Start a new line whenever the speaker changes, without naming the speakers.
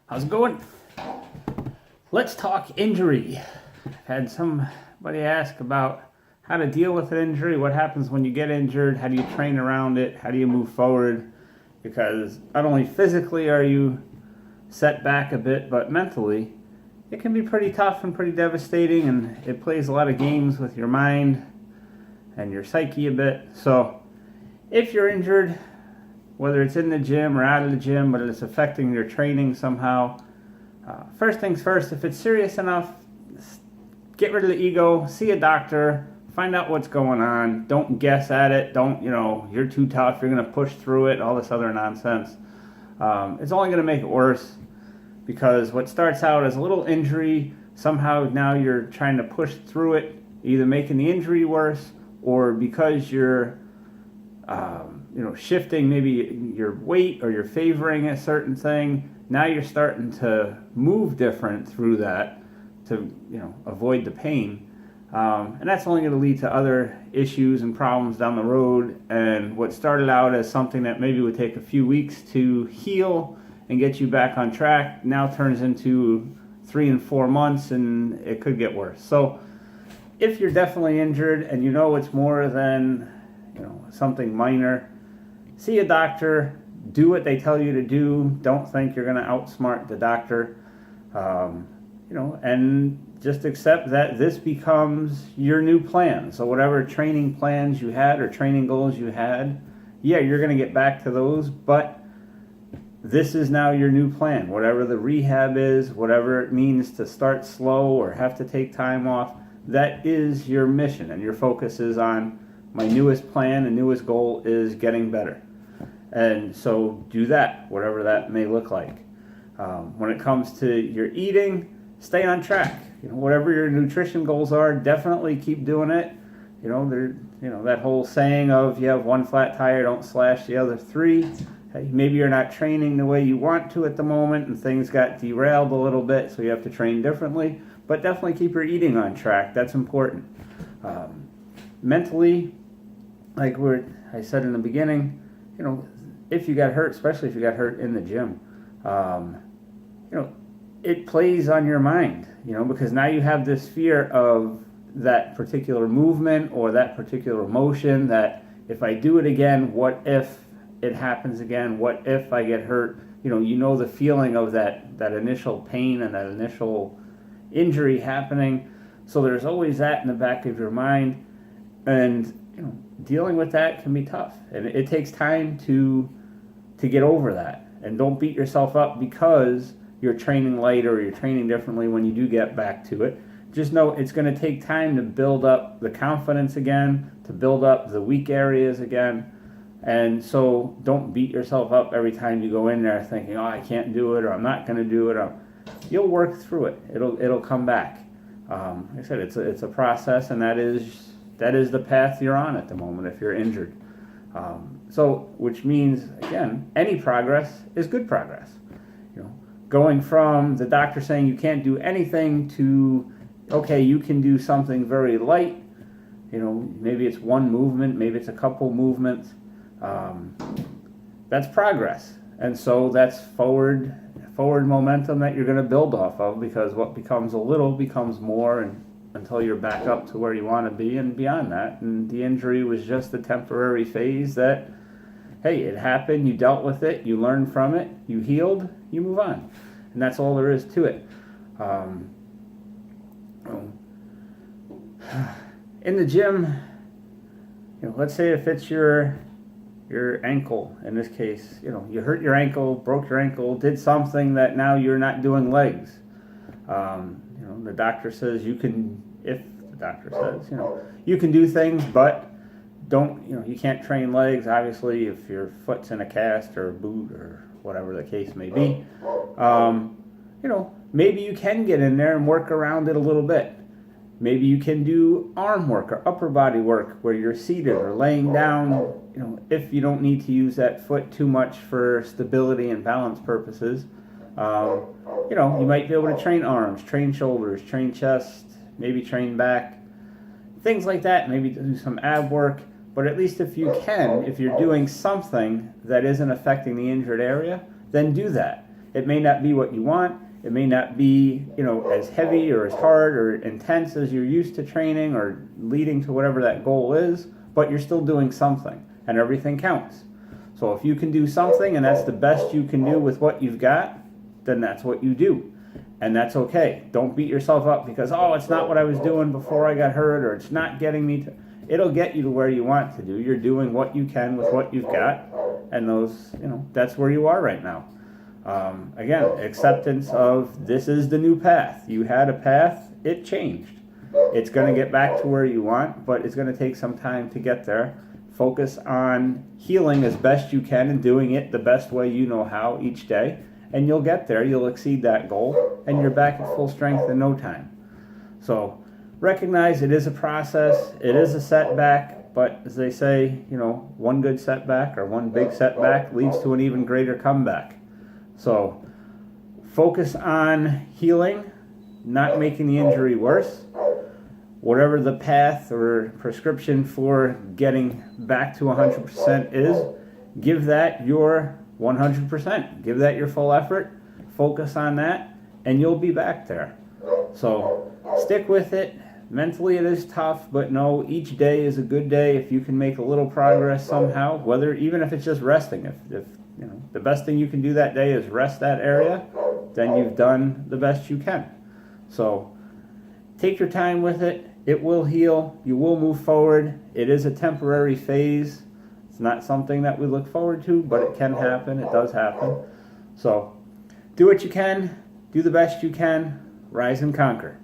How's it going? Let's talk injury. I've had somebody ask about how to deal with an injury, what happens when you get injured, how do you train around it, how do you move forward? Because not only physically are you set back a bit, but mentally it can be pretty tough and pretty devastating, and it plays a lot of games with your mind and your psyche a bit. So if you're injured, whether it's in the gym or out of the gym, but it's affecting your training somehow, first things first, if it's serious enough, get rid of the ego, see a doctor, find out what's going on. Don't guess at it. Don't, you're too tough, you're going to push through it, all this other nonsense. It's only going to make it worse, because what starts out as a little injury, somehow now you're trying to push through it, either making the injury worse, or because you're shifting maybe your weight, or you're favoring a certain thing, now you're starting to move different through that to avoid the pain, and that's only going to lead to other issues and problems down the road. And what started out as something that maybe would take a few weeks to heal and get you back on track now turns into 3 and 4 months, and it could get worse. So if you're definitely injured and it's more than something minor, see a doctor, do what they tell you to do. Don't think you're going to outsmart the doctor, and just accept that this becomes your new plan. So whatever training plans you had or training goals you had, you're going to get back to those, but this is now your new plan. Whatever the rehab is, whatever it means to start slow or have to take time off, that is your mission, and your focus is on my newest plan and newest goal is getting better. And so do that, whatever that may look like. When it comes to your eating, stay on track. Whatever your nutrition goals are, definitely keep doing it. That whole saying of you have one flat tire, don't slash the other 3. Maybe you're not training the way you want to at the moment, and things got derailed a little bit, so you have to train differently. But definitely keep your eating on track. That's important. Mentally, like I said in the beginning, if you got hurt, especially if you got hurt in the gym, it plays on your mind, because now you have this fear of that particular movement or that particular motion, that if I do it again, what if it happens again? What if I get hurt? The feeling of that initial pain and that initial injury happening. So there's always that in the back of your mind, and dealing with that can be tough, and it takes time to get over that. And don't beat yourself up because you're training light or you're training differently when you do get back to it. Just know it's going to take time to build up the confidence again, to build up the weak areas again. And so don't beat yourself up every time you go in there thinking, oh, I can't do it, or I'm not going to do it. You'll work through it. It'll come back. Like I said, it's a process, and that is the path you're on at the moment if you're injured. So which means, again, any progress is good progress. Going from the doctor saying you can't do anything to, okay, you can do something very light. Maybe it's one movement, maybe it's a couple movements. That's progress. And so that's forward momentum that you're going to build off of, because what becomes a little becomes more, and until you're back up to where you want to be and beyond that. And the injury was just a temporary phase that, hey, it happened, you dealt with it, you learned from it, you healed, you move on. And that's all there is to it. In the gym, let's say if it's your ankle, in this case, you hurt your ankle, broke your ankle, did something that now you're not doing legs. The doctor says you can do things, but you can't train legs, obviously, if your foot's in a cast or a boot or whatever the case may be. Maybe you can get in there and work around it a little bit. Maybe you can do arm work or upper body work where you're seated or laying down, if you don't need to use that foot too much for stability and balance purposes. You might be able to train arms, train shoulders, train chest, maybe train back, things like that. Maybe do some ab work. But at least if you're doing something that isn't affecting the injured area, then do that. It may not be what you want. It may not be, as heavy or as hard or intense as you're used to training or leading to whatever that goal is, but you're still doing something, and everything counts. So if you can do something and that's the best you can do with what you've got, then that's what you do. And that's okay. Don't beat yourself up because, it's not what I was doing before I got hurt, or it's not getting me to. It'll get you to where you want to do. You're doing what you can with what you've got, and that's where you are right now. Again, acceptance of this is the new path. You had a path, it changed. It's going to get back to where you want, but it's going to take some time to get there. Focus on healing as best you can and doing it the best way you know how each day, and you'll get there. You'll exceed that goal, and you're back at full strength in no time. So recognize it is a process. It is a setback, but as they say, one good setback or one big setback leads to an even greater comeback. So focus on healing, not making the injury worse. Whatever the path or prescription for getting back to 100% is, give that your 100%. Give that your full effort. Focus on that, and you'll be back there. So stick with it. Mentally it is tough, but no, each day is a good day if you can make a little progress somehow, even if it's just resting. If the best thing you can do that day is rest that area, then you've done the best you can. So take your time with it. It will heal. You will move forward. It is a temporary phase. It's not something that we look forward to, but it can happen. It does happen. So do what you can. Do the best you can. Rise and conquer.